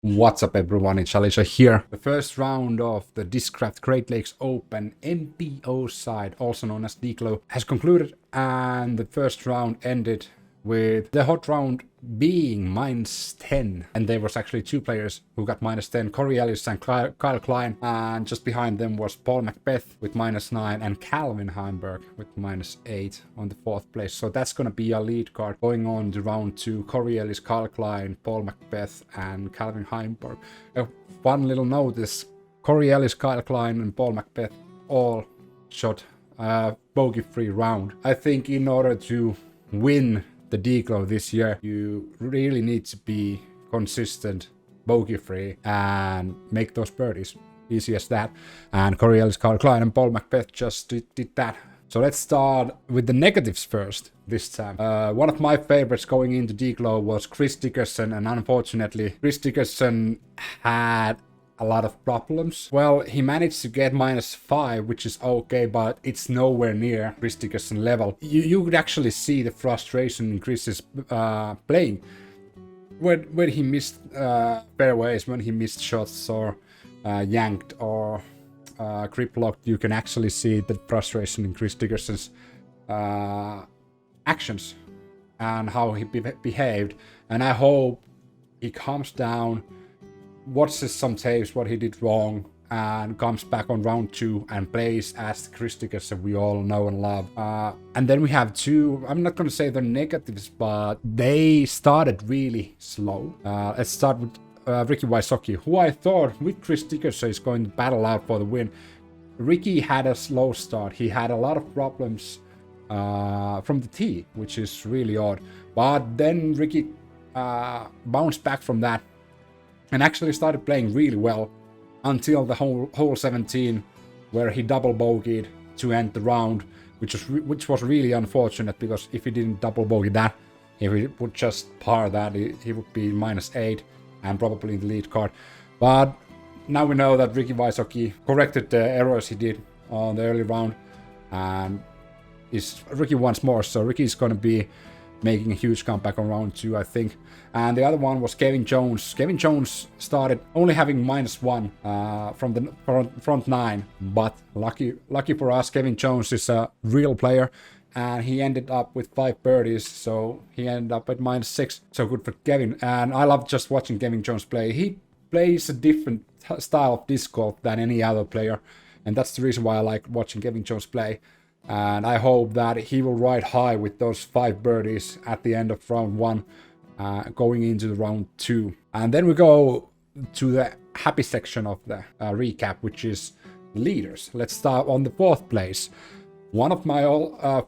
What's up everyone, it's Alicia here. The first round of the Discraft Great Lakes Open MPO side, also known as DGLO, has concluded, and the first round ended with the hot round being -10. And there was actually two players who got -10, Ellis and Kyle Klein, and just behind them was Paul Mcbeth with -9 and Calvin Heimburg with -8 on the fourth place. So that's gonna be a lead card going on to round 2. Ellis, Kyle Klein, Paul Mcbeth and Calvin Heimburg. One little notice, Ellis, Kyle Klein and Paul Mcbeth all shot a bogey-free round. I think in order to win the DGLO this year, you really need to be consistent, bogey-free, and make those birdies. Easy as that. And Ellis, Kyle Klein and Paul Mcbeth just did that. So let's start with the negatives first this time. One of my favorites going into DGLO was Chris Dickerson, and unfortunately Chris Dickerson had a lot of problems. Well, he managed to get -5, which is okay, but it's nowhere near Chris Dickerson level. You could actually see the frustration in Chris's playing when he missed fairways, when he missed shots or yanked or grip locked. You can actually see the frustration in Chris Dickerson's actions and how he behaved. And I hope he calms down, watches some tapes what he did wrong, and comes back on round 2 and plays as Chris Dickerson we all know and love. And then we have two, I'm not gonna say the negatives, but they started really slow. Let's start with Ricky Wysocki, who I thought with Chris Dickerson is going to battle out for the win. Ricky had a slow start. He had a lot of problems from the tee, which is really odd. But then Ricky bounced back from that and actually started playing really well until the hole 17, where he double bogeyed to end the round, which was really unfortunate, because if he didn't double bogey that, if he would just par that, he would be -8 and probably in the lead card. But now we know that Ricky Wysocki corrected the errors he did on the early round and is Ricky once more. So Ricky is going to be making a huge comeback on round 2, I think. And the other one was Kevin Jones. Kevin Jones started only having -1 from the front 9, but lucky for us, Kevin Jones is a real player, and he ended up with 5 birdies, so he ended up at -6. So good for Kevin, and I love just watching Kevin Jones play. He plays a different style of disc golf than any other player, and that's the reason why I like watching Kevin Jones play. And I hope that he will ride high with those 5 birdies at the end of round 1, going into the round 2. And then we go to the happy section of the recap, which is leaders. Let's start on the 4th place. One of my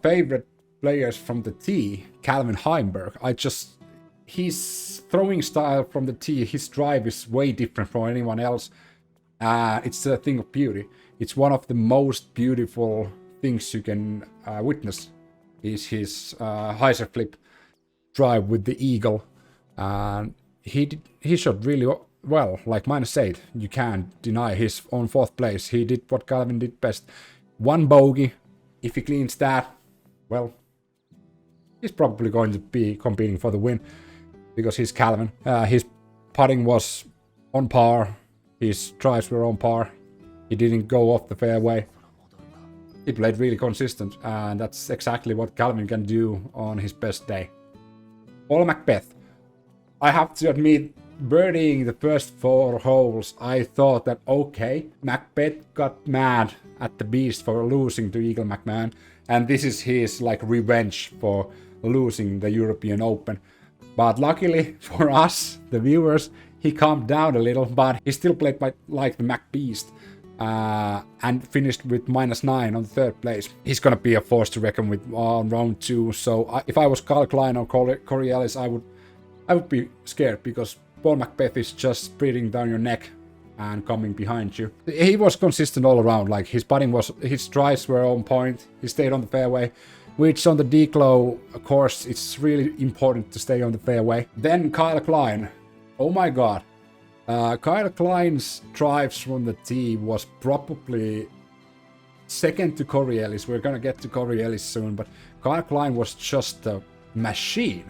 favorite players from the tee, Calvin Heimburg. His throwing style from the tee, his drive is way different from anyone else. It's a thing of beauty. It's one of the most beautiful things you can witness is his hyzer flip drive with the eagle. He shot really well, like -8. You can't deny his own 4th place. He did what Calvin did best. 1 bogey. If he cleans that, well, he's probably going to be competing for the win, because he's Calvin. His putting was on par. His drives were on par. He didn't go off the fairway. He played really consistent, and that's exactly what Calvin can do on his best day. Paul Mcbeth. I have to admit, birdieing the first 4 holes, I thought that, okay, Mcbeth got mad at the beast for losing to Eagle McMahon, and this is his revenge for losing the European Open. But luckily for us, the viewers, he calmed down a little, but he still played like the McBeast. And finished with -9 on the 3rd place. He's gonna be a force to reckon with on round 2. So if I was Kyle Klein or Corey Ellis, I would be scared, because Paul Mcbeth is just breathing down your neck and coming behind you. He was consistent all around. Like his drives were on point. He stayed on the fairway, which on the DGLO course, it's really important to stay on the fairway. Then Kyle Klein. Oh my god. Kyle Klein's drives from the tee was probably second to Corey Ellis. We're gonna get to Corey Ellis soon, but Kyle Klein was just a machine.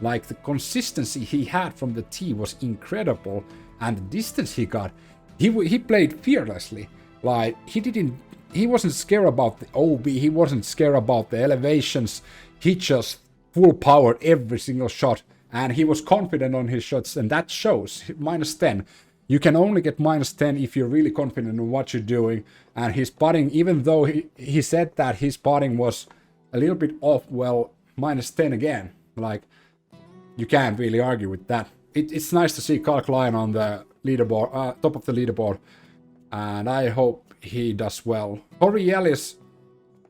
Like, the consistency he had from the tee was incredible. and the distance he got, he played fearlessly. Like, he wasn't scared about the OB, he wasn't scared about the elevations, he just full powered every single shot, and he was confident on his shots, and that shows. -10. You can only get -10 if you're really confident in what you're doing, and his putting, even though he said that his putting was a little bit off, well, -10 again. Like, you can't really argue with that. It's nice to see Kyle Klein on the leaderboard, top of the leaderboard, and I hope he does well. Corey Ellis,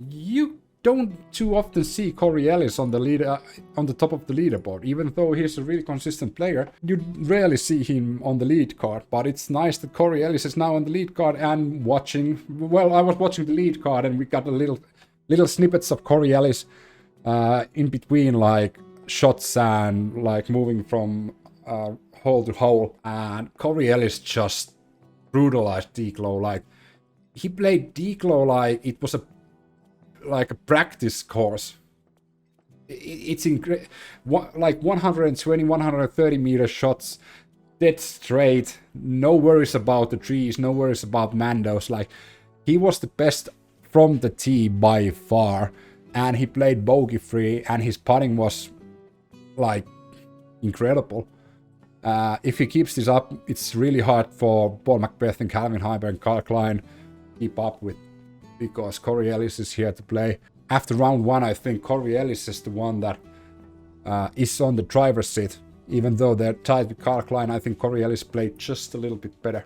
you don't too often see Corey Ellis on the top of the leaderboard, even though he's a really consistent player. You rarely see him on the lead card, but it's nice that Corey Ellis is now on the lead card and watching. Well, I was watching the lead card, and we got a little snippets of Corey Ellis in between, like shots and like moving from hole to hole, and Corey Ellis just brutalized DGLO. Like, he played DGLO like it was a practice course. It's like 120, 130 meter shots, dead straight, no worries about the trees, no worries about Mandos. Like, he was the best from the tee by far, and he played bogey free, and his putting was like incredible. If he keeps this up, it's really hard for Paul Mcbeth and Calvin Heimburg and Kyle Klein keep up with, because Corey Ellis is here to play. After round 1, I think Corey Ellis is the one that is on the driver's seat. Even though they're tied with Kyle Klein, I think Corey Ellis played just a little bit better.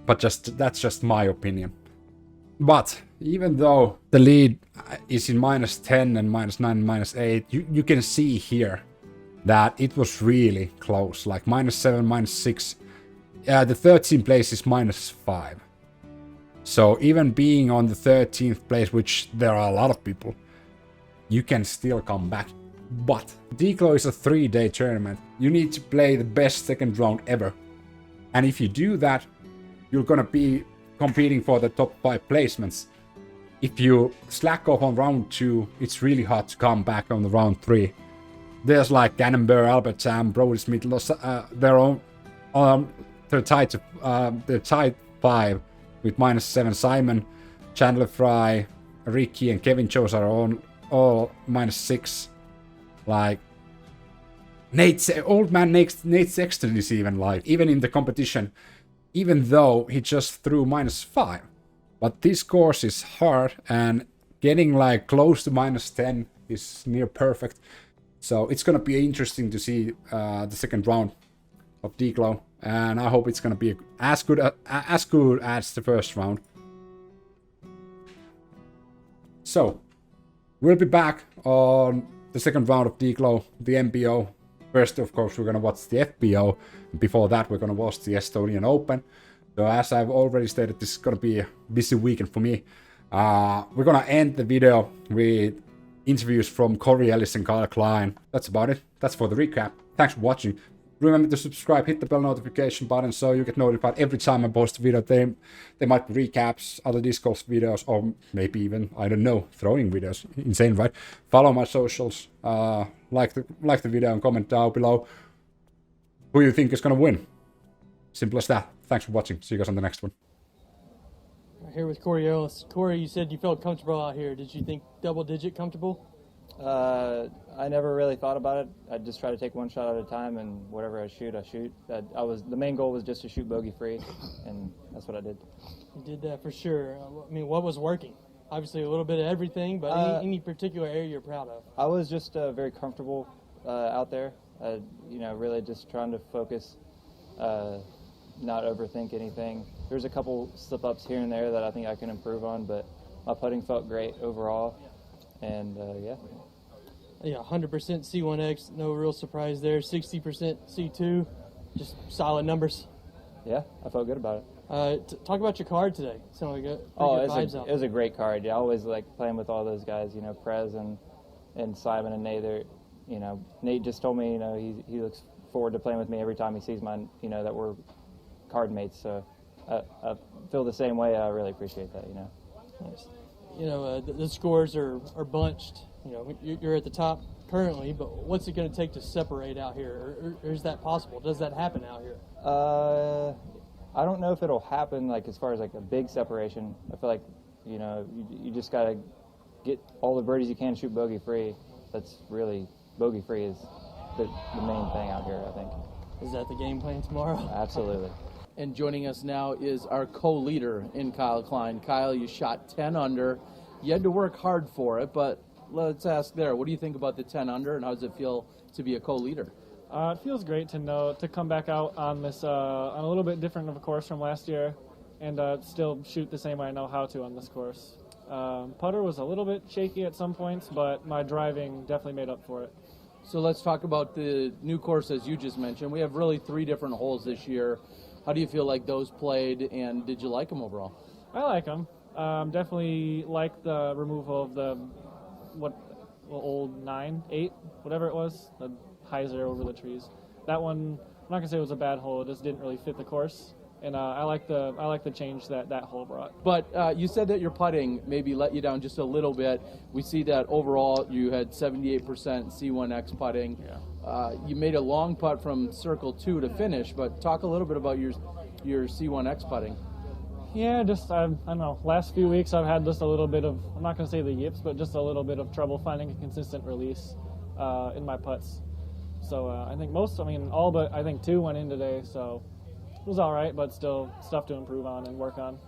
But that's just my opinion. But even though the lead is in -10 and -9 and -8, you can see here that it was really close. Like -7, -6. The 13th place is -5. So even being on the 13th place, which there are a lot of people, you can still come back. But DGLO is a 3-day tournament. You need to play the best second round ever. And if you do that, you're gonna be competing for the top 5 placements. If you slack off on round 2, it's really hard to come back on the round 3. There's like Cannonball, Albert Sam, Brody Smith, they're tied 5 with -7. Simon, Chandler Fry, Ricky, and Kevin Jones are all -6. Like, old man Nate Sexton is even in the competition, even though he just threw -5. But this course is hard, and getting like close to -10 is near perfect. So it's gonna be interesting to see the second round of DGLO, and I hope it's gonna be as good as the first round. So we'll be back on the second round of DGLO, the MPO. First, of course, we're gonna watch the FPO. Before that, we're gonna watch the Estonian Open. So as I've already stated, this is gonna be a busy weekend for me. We're gonna end the video with interviews from Corey Ellis and Kyle Klein. That's about it. That's for the recap. Thanks for watching. Remember to subscribe, hit the bell notification button so you get notified every time I post a video. They might be recaps, other disc golf videos, or maybe even, I don't know, throwing videos. Insane, right? Follow my socials, like the video and comment down below who you think is gonna win. Simple as that. Thanks for watching. See you guys on the next one. We're here with Corey Ellis. Corey, you said you felt comfortable out here. Did you think double-digit comfortable? I never really thought about it. I just try to take one shot at a time, and whatever I shoot, I shoot. The main goal was just to shoot bogey free, and that's what I did. You did that for sure. I mean, what was working? Obviously, a little bit of everything, but any particular area you're proud of? I was just very comfortable out there. Really just trying to focus, not overthink anything. There's a couple slip-ups here and there that I think I can improve on, but my putting felt great overall, and Yeah, 100% C1X, no real surprise there. 60% C2, just solid numbers. Yeah, I felt good about it. Talk about your card today. Sounded like it was a great card. Yeah, I always like playing with all those guys. You know, Prez and Simon and Nate. Nate just told me, he looks forward to playing with me every time he sees mine. That we're card mates. So I feel the same way. I really appreciate that. Nice. The scores are bunched. You're at the top. currently, but what's it going to take to separate out here? Or is that possible? Does that happen out here? I don't know if it'll happen, like, as far as, like, a big separation. I feel like, you know, you just got to get all the birdies you can, shoot bogey-free. That's really, bogey-free is the main thing out here, I think. Is that the game plan tomorrow? Absolutely. And joining us now is our co-leader in Kyle Klein. Kyle, you shot 10 under. You had to work hard for it, but let's ask there. What do you think about the 10 under, and how does it feel to be a co-leader? It feels great to come back out on this on a little bit different of a course from last year, and still shoot the same way I know how to on this course. Putter was a little bit shaky at some points, but my driving definitely made up for it. So let's talk about the new course, as you just mentioned. We have really 3 different holes this year. How do you feel like those played, and did you like them overall? I like them. Definitely like the removal of the old 9, 8, whatever it was, the hyzer over the trees. That one, I'm not gonna say it was a bad hole. It just didn't really fit the course, and I like the change that hole brought. But you said that your putting maybe let you down just a little bit. We see that overall you had 78% C1X putting. Yeah. You made a long putt from circle 2 to finish, but talk a little bit about your C1X putting. Yeah, just I don't know. Last few weeks I've had just a little bit of, I'm not gonna say the yips, but just a little bit of trouble finding a consistent release in my putts. So I think all but I think 2 went in today, so it was all right, but still stuff to improve on and work on.